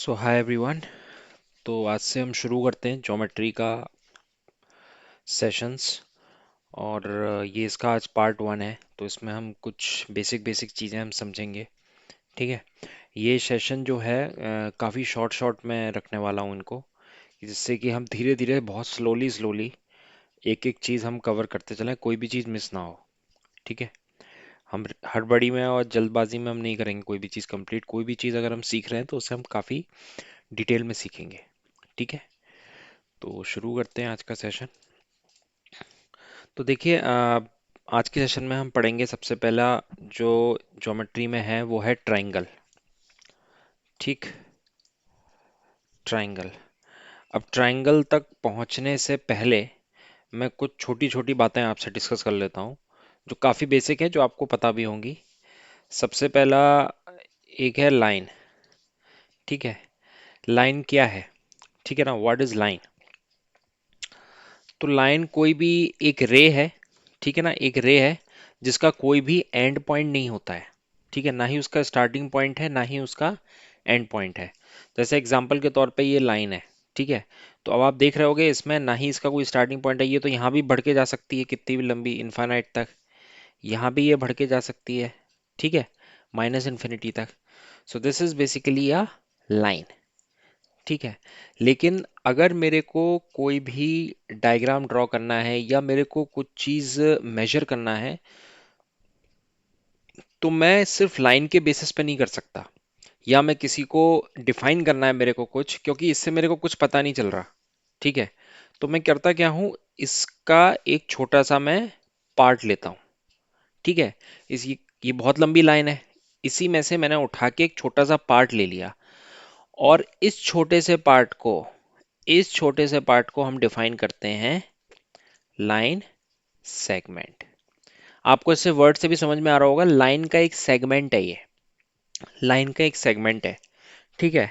सो hi everyone. तो आज से हम शुरू करते हैं ज्योमेट्री का सेशंस। और ये इसका आज पार्ट 1 है, तो इसमें हम कुछ बेसिक बेसिक चीज़ें हम समझेंगे। ठीक है। ये सेशन जो है काफ़ी शॉर्ट शॉर्ट में रखने वाला हूँ इनको, जिससे कि हम धीरे धीरे बहुत स्लोली स्लोली एक एक चीज़ हम कवर करते चलें, कोई भी चीज़ मिस ना हो। ठीक है। हम हड़बड़ी में और जल्दबाजी में हम नहीं करेंगे कोई भी चीज़ कंप्लीट। कोई भी चीज़ अगर हम सीख रहे हैं तो उसे हम काफ़ी डिटेल में सीखेंगे। ठीक है। तो शुरू करते हैं आज का सेशन। तो देखिए, आज के सेशन में हम पढ़ेंगे सबसे पहला जो ज्योमेट्री में है वो है ट्रायंगल। ठीक। ट्रायंगल। अब ट्रायंगल तक पहुंचने से पहले मैं कुछ छोटी छोटी बातें आपसे डिस्कस कर लेता हूं, जो काफ़ी बेसिक है, जो आपको पता भी होंगी। सबसे पहला एक है लाइन। ठीक है। लाइन क्या है? ठीक है ना, व्हाट इज लाइन? तो लाइन कोई भी एक रे है। ठीक है ना, एक रे है जिसका कोई भी एंड पॉइंट नहीं होता है। ठीक है, ना ही उसका स्टार्टिंग पॉइंट है, ना ही उसका एंड पॉइंट है। जैसे एग्जांपल के तौर पे ये लाइन है। ठीक है। तो अब आप देख रहे होगे इसमें ना ही इसका कोई स्टार्टिंग पॉइंट है। ये तो यहाँ भी बढ़ के जा सकती है कितनी भी लंबी, इनफाइनाइट तक। यहाँ भी ये बढ़ के जा सकती है। ठीक है। माइनस इन्फिनिटी तक। So this is basically a line. ठीक है। लेकिन अगर मेरे को कोई भी डायग्राम ड्रॉ करना है या मेरे को कुछ चीज मेजर करना है, तो मैं सिर्फ लाइन के बेसिस पे नहीं कर सकता। या मैं किसी को डिफाइन करना है मेरे को कुछ, क्योंकि इससे मेरे को कुछ पता नहीं चल रहा। ठीक है। तो मैं करता क्या हूं, इसका एक छोटा सा मैं पार्ट लेता हूं। ठीक है। इस ये बहुत लंबी लाइन है, इसी में से मैंने उठा के एक छोटा सा पार्ट ले लिया। और इस छोटे से पार्ट को हम डिफाइन करते हैं लाइन सेगमेंट। आपको इससे वर्ड से भी समझ में आ रहा होगा, लाइन का एक सेगमेंट है ये। लाइन का एक सेगमेंट है। ठीक है।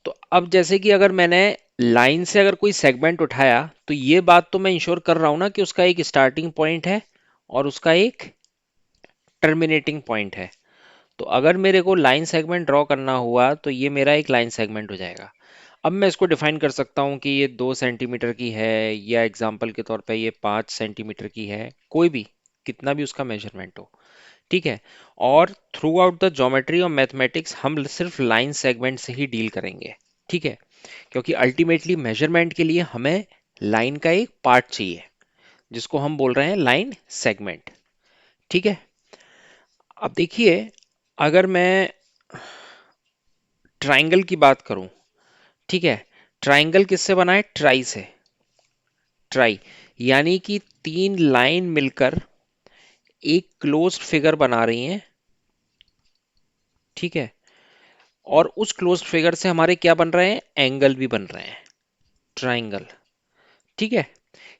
तो अब जैसे कि अगर मैंने लाइन से अगर कोई सेगमेंट उठाया, तो ये बात तो मैं इंश्योर कर रहा हूं ना कि उसका एक स्टार्टिंग पॉइंट है और उसका एक टर्मिनेटिंग पॉइंट है। तो अगर मेरे को लाइन सेगमेंट ड्रॉ करना हुआ तो ये मेरा एक लाइन सेगमेंट हो जाएगा। अब मैं इसको डिफाइन कर सकता हूँ कि ये 2 सेंटीमीटर की है, या एग्जाम्पल के तौर पे ये 5 सेंटीमीटर की है, कोई भी कितना भी उसका मेजरमेंट हो। ठीक है। और थ्रू आउट द ज्योमेट्री और मैथमेटिक्स हम सिर्फ लाइन सेगमेंट से ही डील करेंगे। ठीक है। क्योंकि अल्टीमेटली मेजरमेंट के लिए हमें लाइन का एक पार्ट चाहिए, जिसको हम बोल रहे हैं लाइन सेगमेंट। ठीक है। अब देखिए, अगर मैं ट्राइंगल की बात करूं। ठीक है। ट्राइंगल किससे बना है? ट्राई से। ट्राई यानी कि तीन लाइन मिलकर एक क्लोज्ड फिगर बना रही हैं। ठीक है। और उस क्लोज्ड फिगर से हमारे क्या बन रहे हैं? एंगल भी बन रहे हैं। ट्राइंगल। ठीक है।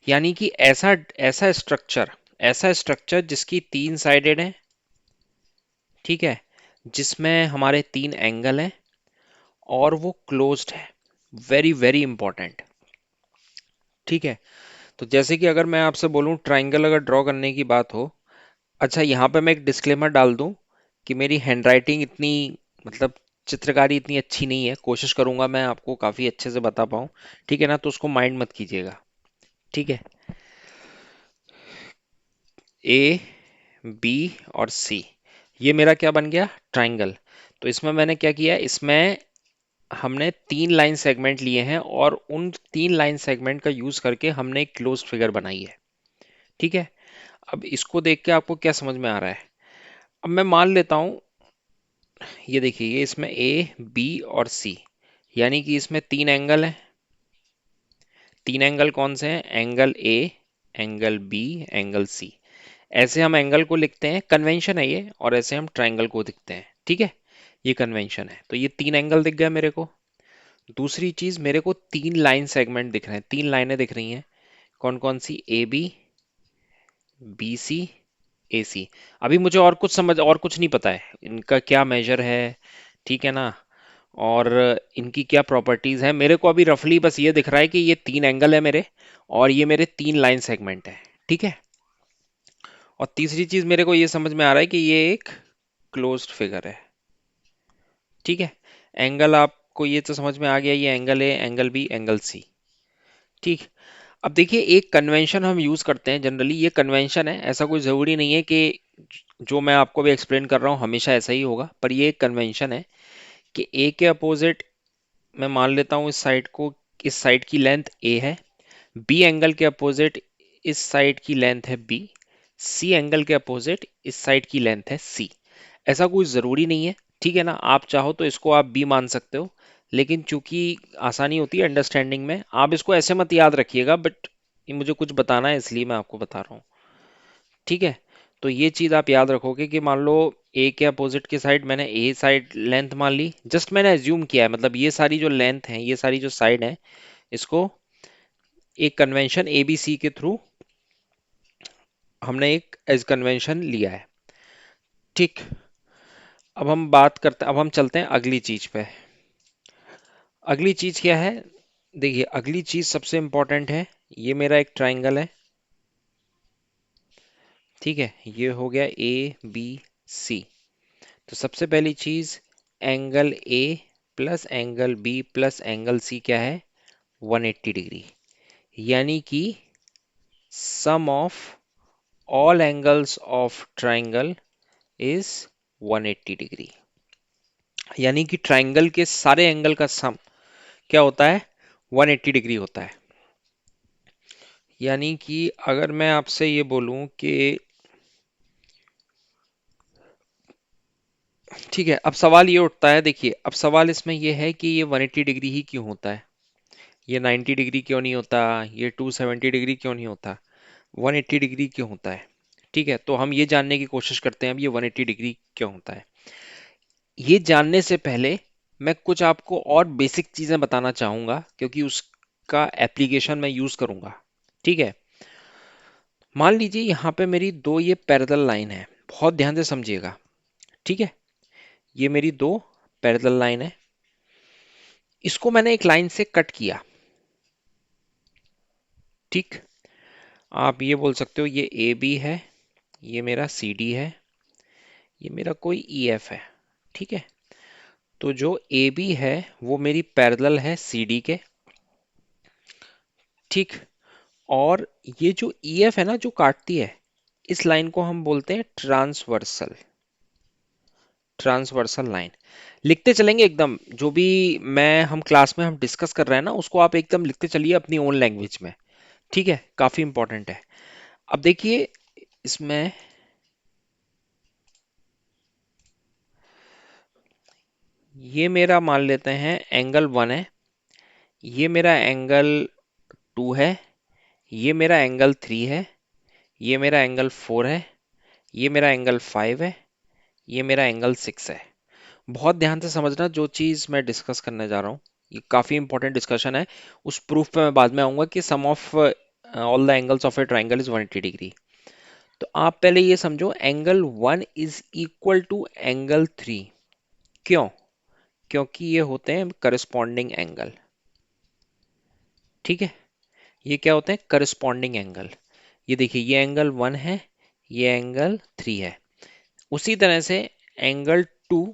यानी कि ऐसा स्ट्रक्चर जिसकी तीन साइडेड है। ठीक है। जिसमें हमारे तीन एंगल हैं और वो क्लोज्ड है। Very very important. ठीक है। तो जैसे कि अगर मैं आपसे बोलूं ट्राइंगल अगर ड्रॉ करने की बात हो। अच्छा, यहाँ पे मैं एक डिस्क्लेमर डाल दूं कि मेरी हैंडराइटिंग इतनी, मतलब चित्रकारी इतनी अच्छी नहीं है। कोशिश करूंगा मैं आपको काफी अच्छे से बता पाऊं। ठीक है ना, तो उसको माइंड मत कीजिएगा। ठीक है। ए, बी और सी, ये मेरा क्या बन गया? ट्राइंगल। तो इसमें मैंने क्या किया, इसमें हमने तीन लाइन सेगमेंट लिए हैं और उन तीन लाइन सेगमेंट का यूज करके हमने एक क्लोज्ड फिगर बनाई है। ठीक है। अब इसको देख के आपको क्या समझ में आ रहा है? अब मैं मान लेता हूं, ये देखिए, ये इसमें ए, बी और सी, यानी कि इसमें तीन एंगल हैं। तीन एंगल कौन से हैं? Angle A, angle B, angle C. ऐसे हम एंगल को लिखते हैं, कन्वेंशन है ये, और ऐसे हम ट्राइंगल को दिखते हैं। ठीक है। ये कन्वेंशन है। तो ये तीन एंगल दिख गया मेरे को। दूसरी चीज, मेरे को तीन लाइन सेगमेंट दिख रहे हैं, तीन लाइनें दिख रही हैं। कौन कौन सी? ए बी, बी सी, ए सी। अभी मुझे और कुछ नहीं पता है इनका क्या मेजर है। ठीक है ना, और इनकी क्या प्रॉपर्टीज है। मेरे को अभी रफली बस ये दिख रहा है कि ये तीन एंगल है मेरे, और ये मेरे तीन लाइन सेगमेंट है। ठीक है। और तीसरी चीज मेरे को ये समझ में आ रहा है कि ये एक क्लोज्ड फिगर है। ठीक है। एंगल आप आपको ये तो समझ में आ गया, ये angle A, angle B, angle C. ठीक। अब देखिए, एक कन्वेंशन हम यूज करते हैं जनरली, ये कन्वेंशन है, ऐसा कोई जरूरी नहीं है कि जो मैं आपको भी एक्सप्लेन कर रहा हूँ हमेशा ऐसा ही होगा, पर ये एक कन्वेंशन है कि ए के अपोजिट मैं मान लेता हूँ इस साइड को, इस साइड की लेंथ ए है, बी एंगल के अपोजिट इस साइड की लेंथ है बी, सी एंगल के अपोजिट इस साइड की लेंथ है सी। ऐसा कोई ज़रूरी नहीं है, ठीक है ना, आप चाहो तो इसको आप बी मान सकते हो, लेकिन चूंकि आसानी होती है अंडरस्टैंडिंग में, आप इसको ऐसे मत याद रखिएगा, बट ये मुझे कुछ बताना है इसलिए मैं आपको बता रहा हूँ। ठीक है, तो ये चीज़ आप याद रखोगे कि मान लो ए के अपोजिट की साइड मैंने ए साइड लेंथ मान ली, जस्ट मैंने एज्यूम किया है, मतलब ये सारी जो लेंथ है, ये सारी जो साइड है, इसको एक कन्वेंशन ए बी सी के थ्रू हमने एक एज कन्वेंशन लिया है। ठीक। अब हम बात करते हैं, अब हम चलते हैं अगली चीज पे। अगली चीज क्या है? देखिए, अगली चीज सबसे इंपॉर्टेंट है, ये मेरा एक ट्राइंगल है, ठीक है, ये हो गया ए बी सी। तो सबसे पहली चीज, angle A plus angle B plus angle C क्या है? 180 डिग्री। यानी कि sum of all angles of triangle is 180 degree. यानी कि ट्राइंगल के सारे एंगल का सम क्या होता है? 180 डिग्री होता है। यानी कि अगर मैं आपसे ये बोलूं कि, ठीक है, अब सवाल ये उठता है, देखिए अब सवाल इसमें ये है कि ये 180 डिग्री ही क्यों होता है, ये 90 डिग्री क्यों नहीं होता, ये 270 डिग्री क्यों नहीं होता, 180 डिग्री क्यों होता है? ठीक है, तो हम ये जानने की कोशिश करते हैं अब ये 180 डिग्री क्यों होता है। ये जानने से पहले मैं कुछ आपको और बेसिक चीजें बताना चाहूंगा, क्योंकि उसका एप्लीकेशन मैं यूज करूंगा। ठीक है, मान लीजिए यहाँ पे मेरी दो ये पैरेलल लाइन है, बहुत ध्यान से समझिएगा। ठीक है, ये मेरी दो पैरेलल लाइन है, इसको मैंने एक लाइन से कट किया। ठीक, आप ये बोल सकते हो ये ए बी है, ये मेरा सी डी है, ये मेरा कोई ई एफ है। ठीक है, तो जो ए बी है वो मेरी पैरेलल है सी डी के। ठीक, और ये जो ई एफ है ना जो काटती है, इस लाइन को हम बोलते हैं ट्रांसवर्सल, ट्रांसवर्सल लाइन। लिखते चलेंगे एकदम, जो भी मैं हम क्लास में हम डिस्कस कर रहे हैं ना, उसको आप एकदम लिखते चलिए अपनी ओन लैंग्वेज में। ठीक है, काफी इंपॉर्टेंट है। अब देखिए इसमें, ये मेरा मान लेते हैं एंगल 1 है, ये मेरा एंगल 2 है, ये मेरा एंगल 3 है, ये मेरा एंगल 4 है, ये मेरा एंगल 5 है, ये मेरा एंगल 6 है। बहुत ध्यान से समझना जो चीज़ मैं डिस्कस करने जा रहा हूँ, ये काफ़ी इंपॉर्टेंट डिस्कशन है। उस प्रूफ पे मैं बाद में आऊँगा कि sum of all the angles of a triangle is 180 degree. तो आप पहले ये समझो, angle 1 is equal to angle 3। क्यों? क्योंकि ये होते हैं करस्पॉन्डिंग एंगल। ठीक है, ये क्या होते हैं? Corresponding angle. ये देखिए, ये एंगल 1 है, ये एंगल 3 है। उसी तरह से angle 2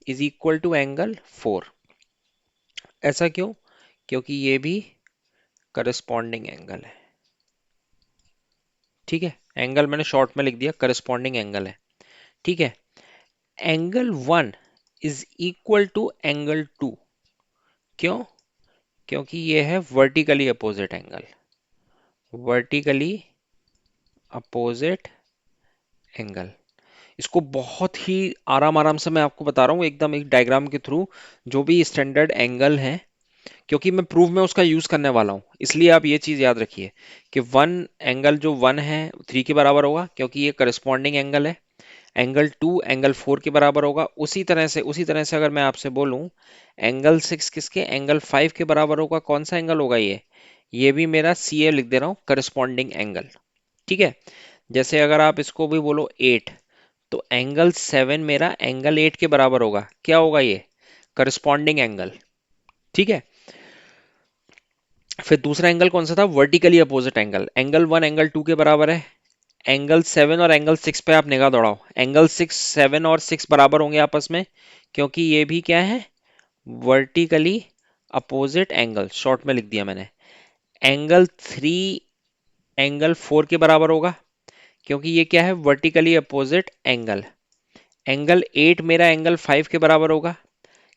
is equal to angle 4। ऐसा क्यों? क्योंकि ये भी करस्पॉन्डिंग एंगल है। ठीक है, एंगल मैंने शॉर्ट में लिख दिया, करस्पॉन्डिंग एंगल है। ठीक है, angle 1 is equal to angle 2। क्यों? क्योंकि ये है vertically opposite angle, vertically opposite angle. इसको बहुत ही आराम आराम से मैं आपको बता रहा हूँ, एकदम एक डायग्राम के थ्रू, जो भी स्टैंडर्ड एंगल है, क्योंकि मैं प्रूफ में उसका यूज करने वाला हूँ, इसलिए आप ये चीज याद रखिए कि वन एंगल जो 1 है 3 के बराबर होगा, क्योंकि ये करस्पॉन्डिंग एंगल है। एंगल 2 एंगल 4 के बराबर होगा। उसी तरह से अगर मैं आपसे बोलूं, एंगल 6 किसके? एंगल 5 के बराबर होगा। कौन सा एंगल होगा ये भी मेरा सी ए लिख दे रहा हूँ, करस्पॉन्डिंग एंगल। ठीक है, जैसे अगर आप इसको भी बोलो 8, तो एंगल 7 मेरा एंगल 8 के बराबर होगा। क्या होगा ये? Corresponding angle. ठीक है, फिर दूसरा एंगल कौन सा था? Vertically opposite angle. Angle 1 angle 2 के बराबर है। एंगल 7 और एंगल 6 पे आप निगाह दौड़ाओ, एंगल 6, 7 और 6 बराबर होंगे आपस में, क्योंकि ये भी क्या है? वर्टिकली अपोजिट एंगल, शॉर्ट में लिख दिया मैंने। एंगल 3 एंगल 4 के बराबर होगा, क्योंकि ये क्या है, वर्टिकली अपोजिट एंगल। एंगल 8 मेरा एंगल 5 के बराबर होगा,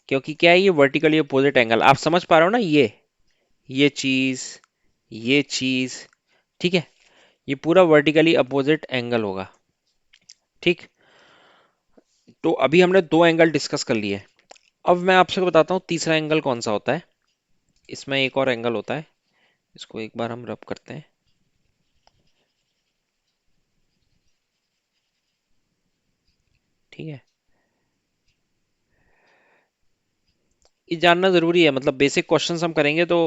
क्योंकि क्या है, ये वर्टिकली अपोजिट एंगल। आप समझ पा रहे हो ना, ये चीज, ये चीज, ठीक है, ये पूरा वर्टिकली अपोजिट एंगल होगा। ठीक, तो अभी हमने दो एंगल डिस्कस कर लिए। अब मैं आपसे बताता हूँ तीसरा एंगल कौन सा होता है। इसमें एक और एंगल होता है, इसको एक बार हम रब करते हैं। ठीक है, ये जानना जरूरी है, मतलब बेसिक क्वेश्चंस हम करेंगे तो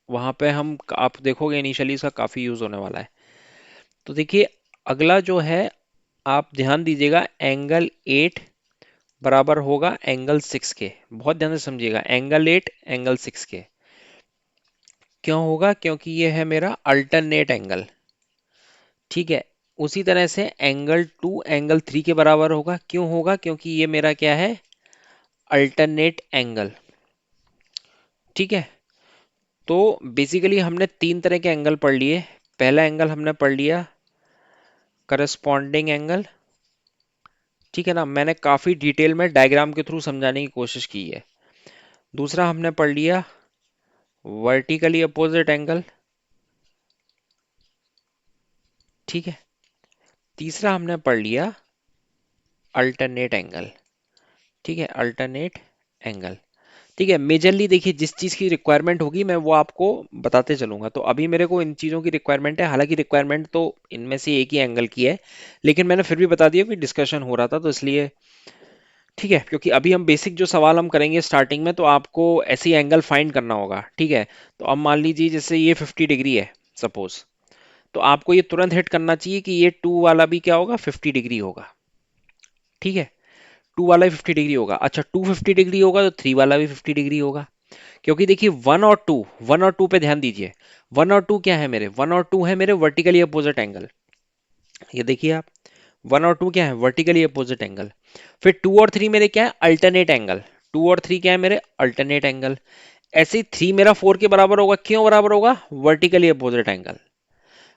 वहां पे हम, आप देखोगे इनिशियली इसका काफी यूज होने वाला है। तो देखिए, अगला जो है, आप ध्यान दीजिएगा, एंगल 8 बराबर होगा एंगल 6 के। बहुत ध्यान से समझिएगा, एंगल 8 एंगल 6 के। क्यों होगा? क्योंकि ये है मेरा अल्टरनेट एंगल। ठीक है, उसी तरह से एंगल 2 एंगल 3 के बराबर होगा। क्यों होगा? क्योंकि ये मेरा क्या है, अल्टरनेट एंगल। ठीक है, तो बेसिकली हमने तीन तरह के एंगल पढ़ लिए। पहला एंगल हमने पढ़ लिया करस्पॉन्डिंग एंगल। ठीक है ना, मैंने काफी डिटेल में डायग्राम के थ्रू समझाने की कोशिश की है। दूसरा हमने पढ़ लिया वर्टिकली अपोजिट एंगल। ठीक है, तीसरा हमने पढ़ लिया अल्टरनेट एंगल। ठीक है, अल्टरनेट एंगल। ठीक है, मेजरली देखिए, जिस चीज़ की रिक्वायरमेंट होगी मैं वो आपको बताते चलूंगा। तो अभी मेरे को इन चीज़ों की रिक्वायरमेंट है, हालांकि रिक्वायरमेंट तो इनमें से एक ही एंगल की है, लेकिन मैंने फिर भी बता दिया कि डिस्कशन हो रहा था तो इसलिए। ठीक है, क्योंकि अभी हम बेसिक जो सवाल हम करेंगे स्टार्टिंग में, तो आपको ऐसी एंगल फाइंड करना होगा। ठीक है, तो अब मान लीजिए जैसे ये 50 डिग्री है सपोज, तो आपको ये तुरंत हिट करना चाहिए कि ये 2 वाला भी क्या होगा, 50 डिग्री होगा। ठीक है, 2 वाला भी 50 डिग्री होगा। अच्छा, 2 50 डिग्री होगा तो 3 वाला भी 50 डिग्री होगा। क्योंकि देखिए, वन और टू पे ध्यान दीजिए। वन और टू क्या है मेरे, वन और टू है मेरे वर्टिकली अपोजिट एंगल। ये देखिए आप, वन और टू क्या है, वर्टिकली अपोजिट एंगल। फिर 2 और 3 मेरे क्या है, अल्टरनेट एंगल। 2 और 3 क्या है मेरे, अल्टरनेट एंगल। ऐसे ही 3 मेरा 4 के बराबर होगा। क्यों बराबर होगा, vertically opposite angle.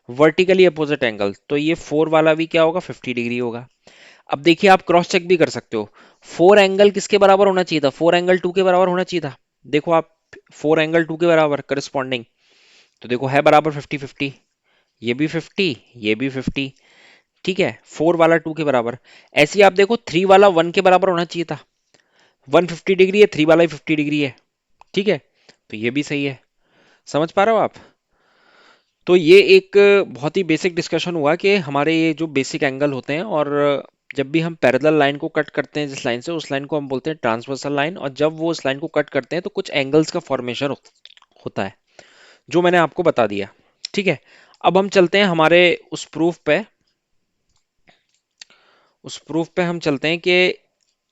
Vertically opposite angle, तो ये 4 वाला भी क्या होगा, 50 डिग्री होगा। अब देखिए, आप क्रॉस चेक भी कर सकते हो। 4 एंगल किसके बराबर होना चाहिए था, 4 एंगल 2 के बराबर होना चाहिए था। देखो आप, 4 एंगल 2 के बराबर करस्पॉन्डिंग, तो देखो है बराबर 50 50। ये भी 50, ये भी 50। ठीक है, 4 वाला 2 के बराबर। ऐसे ही आप देखो, 3 वाला 1 के बराबर होना चाहिए था। 1 50 डिग्री है, 3 वाला ही 50 डिग्री है। ठीक है, तो ये भी सही है। समझ पा रहे हो आप? तो ये एक बहुत ही बेसिक डिस्कशन हुआ कि हमारे ये जो बेसिक एंगल होते हैं, और जब भी हम पैरेलल लाइन को कट करते हैं जिस लाइन से, उस लाइन को हम बोलते हैं ट्रांसवर्सल लाइन। और जब वो उस लाइन को कट करते हैं तो कुछ एंगल्स का फॉर्मेशन होता है, जो मैंने आपको बता दिया। ठीक है, अब हम चलते हैं हमारे उस प्रूफ पे। उस प्रूफ पे हम चलते हैं कि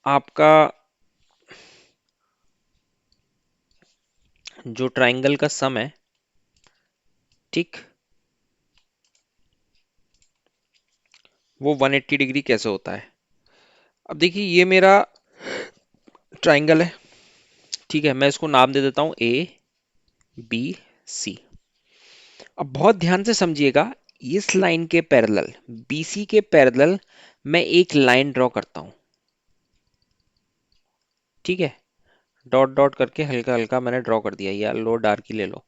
आपका जो ट्राइंगल का सम है, ठीक, वो 180 डिग्री कैसे होता है। अब देखिए, ये मेरा ट्राइंगल है। ठीक है, मैं इसको नाम दे देता हूं ABC। अब बहुत ध्यान से समझिएगा, इस लाइन के पैरेलल, BC के पैरेलल, मैं एक लाइन ड्रॉ करता हूं। ठीक है, डॉट डॉट करके हल्का हल्का मैंने ड्रॉ कर दिया, या लो डार्क ही ले लो।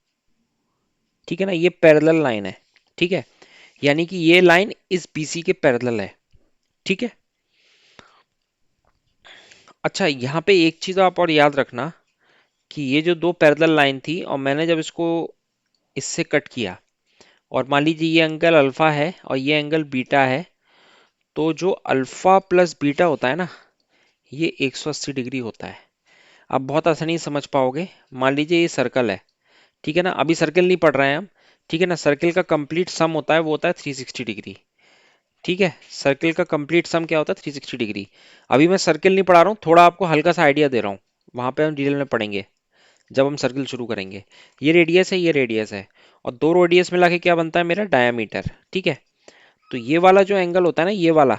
ठीक है ना, ये पैरेलल लाइन है। ठीक है, यानी कि ये लाइन इस BC के पैरेलल है। ठीक है, अच्छा, यहाँ पे एक चीज आप और याद रखना, कि ये जो दो पैरेलल लाइन थी, और मैंने जब इसको इससे कट किया, और मान लीजिए ये एंगल अल्फा है और ये एंगल बीटा है, तो जो अल्फा प्लस बीटा होता है ना, ये 180 डिग्री होता है। आप बहुत आसानी से समझ पाओगे। मान लीजिए ये सर्कल है। ठीक है ना, अभी सर्कल नहीं पढ़ रहे हैं हम। ठीक है ना, सर्कल का कंप्लीट सम होता है, वो होता है 360 डिग्री। ठीक है, सर्कल का कंप्लीट सम क्या होता है, 360 डिग्री। अभी मैं सर्कल नहीं पढ़ा रहा हूँ, थोड़ा आपको हल्का सा आइडिया दे रहा हूँ, वहां पे हम डिटेल में पढ़ेंगे जब हम सर्कल शुरू करेंगे। ये रेडियस है, ये रेडियस है, और दो रेडियस मिला के क्या बनता है मेरा, डायामीटर। ठीक है, तो ये वाला जो एंगल होता है ना, ये वाला,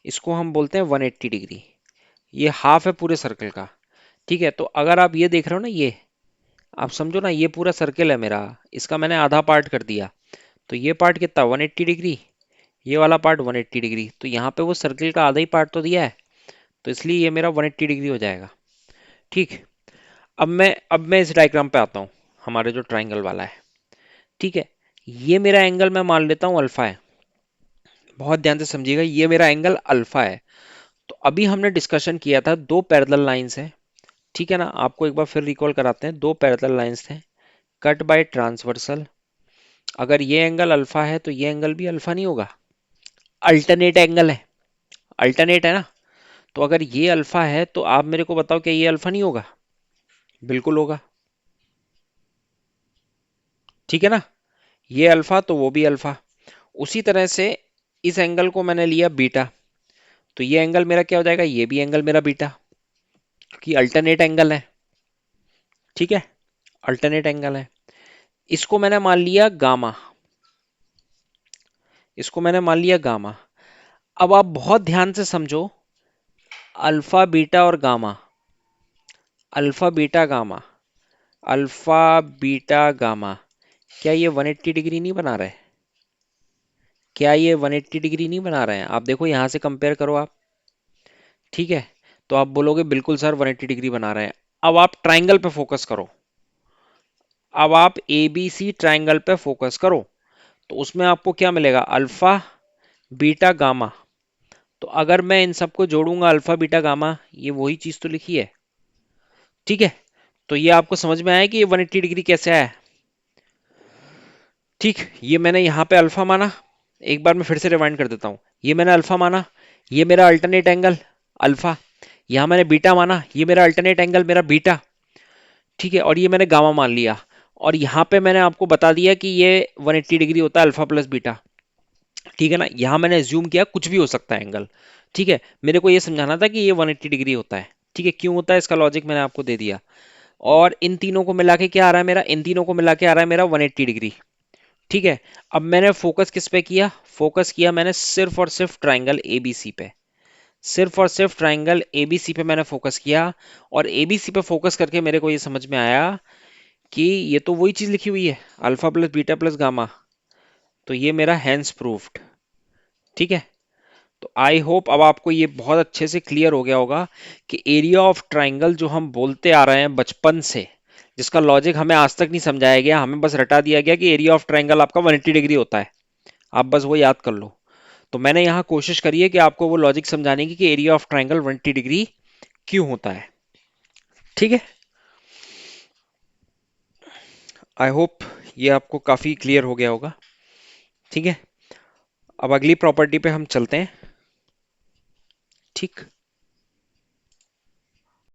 इसको हम बोलते हैं 180 डिग्री। ये हाफ है पूरे सर्कल का। ठीक है, तो अगर आप ये देख रहे हो ना, ये आप समझो ना, ये पूरा सर्किल है मेरा, इसका मैंने आधा पार्ट कर दिया। तो ये पार्ट कितना, 180 डिग्री, ये वाला पार्ट 180 डिग्री, तो यहाँ पे वो सर्किल का आधा ही पार्ट तो दिया है, तो इसलिए ये मेरा 180 डिग्री हो जाएगा। ठीक। अब मैं इस डायग्राम पे आता हूँ, हमारे जो ट्राइंगल वाला है। ठीक है, ये मेरा एंगल मैं मान लेता हूँ अल्फा है। बहुत ध्यान से समझिएगा, ये मेरा एंगल अल्फा है। तो अभी हमने डिस्कशन किया था दो पैरेलल लाइंस हैं। ठीक है ना, आपको एक बार फिर रिकॉल कराते हैं, दो पैरेलल लाइंस थे कट बाय ट्रांसवर्सल। अगर ये एंगल अल्फा है तो ये एंगल भी अल्फा नहीं होगा, अल्टरनेट एंगल है, अल्टरनेट है ना। तो अगर ये अल्फा है तो आप मेरे को बताओ कि ये अल्फा नहीं होगा? बिल्कुल होगा। ठीक है ना, ये अल्फा तो वो भी अल्फा। उसी तरह से इस एंगल को मैंने लिया बीटा, तो ये एंगल मेरा क्या हो जाएगा, ये भी एंगल मेरा बीटा, क्योंकि अल्टरनेट एंगल है। ठीक है, अल्टरनेट एंगल है। इसको मैंने मान लिया गामा, इसको मैंने मान लिया गामा। अब आप बहुत ध्यान से समझो, अल्फा बीटा और gamma, alpha beta gamma, alpha beta gamma, क्या ये 180 डिग्री नहीं बना रहे? क्या ये 180 डिग्री नहीं बना रहे हैं? आप देखो यहां से कंपेयर करो आप। ठीक है, तो आप बोलोगे बिल्कुल सर 180 डिग्री बना रहे हैं। अब आप ट्राइंगल पे फोकस करो, अब आप ए बी सी ट्राइंगल पे फोकस करो, तो उसमें आपको क्या मिलेगा, अल्फा बीटा गामा। तो अगर मैं इन सबको जोड़ूंगा अल्फा बीटा गामा, ये वही चीज तो लिखी है। ठीक है, तो ये आपको समझ में आया कि ये 180 डिग्री कैसे आया? ठीक, ये मैंने यहाँ पे अल्फा माना, एक बार मैं फिर से रिवाइंड कर देता हूँ। ये मैंने अल्फा माना, ये मेरा अल्टरनेट एंगल अल्फा। यहाँ मैंने बीटा माना, ये मेरा अल्टरनेट एंगल मेरा बीटा। ठीक है, और ये मैंने गामा मान लिया। और यहाँ पे मैंने आपको बता दिया कि ये 180 डिग्री होता है अल्फा प्लस बीटा। ठीक है ना, यहाँ मैंने एज्यूम किया कुछ भी हो सकता है एंगल। ठीक है, मेरे को ये समझाना था कि ये 180 डिग्री होता है। ठीक है, क्यों होता है इसका लॉजिक मैंने आपको दे दिया। और इन तीनों को मिला के क्या आ रहा है मेरा, इन तीनों को मिला के आ रहा है मेरा 180 डिग्री। ठीक है, अब मैंने फोकस किस पे किया, फोकस किया मैंने सिर्फ और सिर्फ ट्राइंगल एबीसी पे, सिर्फ और सिर्फ ट्राइंगल एबीसी पे मैंने फोकस किया। और एबीसी पे फोकस करके मेरे को ये समझ में आया कि ये तो वही चीज लिखी हुई है, alpha plus beta plus gamma. तो ये मेरा हैंस प्रूफ्ड। ठीक है, तो आई होप अब आपको ये बहुत अच्छे से क्लियर हो गया होगा कि एरिया ऑफ ट्राइंगल जो हम बोलते आ रहे हैं बचपन से, जिसका लॉजिक हमें आज तक नहीं समझाया गया, हमें बस रटा दिया गया कि एरिया ऑफ ट्राइंगल आपका 180 डिग्री होता है, आप बस वो याद कर लो। तो मैंने यहाँ कोशिश करी है कि आपको वो लॉजिक समझाने की कि एरिया ऑफ ट्राइंगल 180 डिग्री क्यों होता है। ठीक है, आई होप ये आपको काफी क्लियर हो गया होगा। ठीक है, अब अगली प्रॉपर्टी पे हम चलते हैं। ठीक।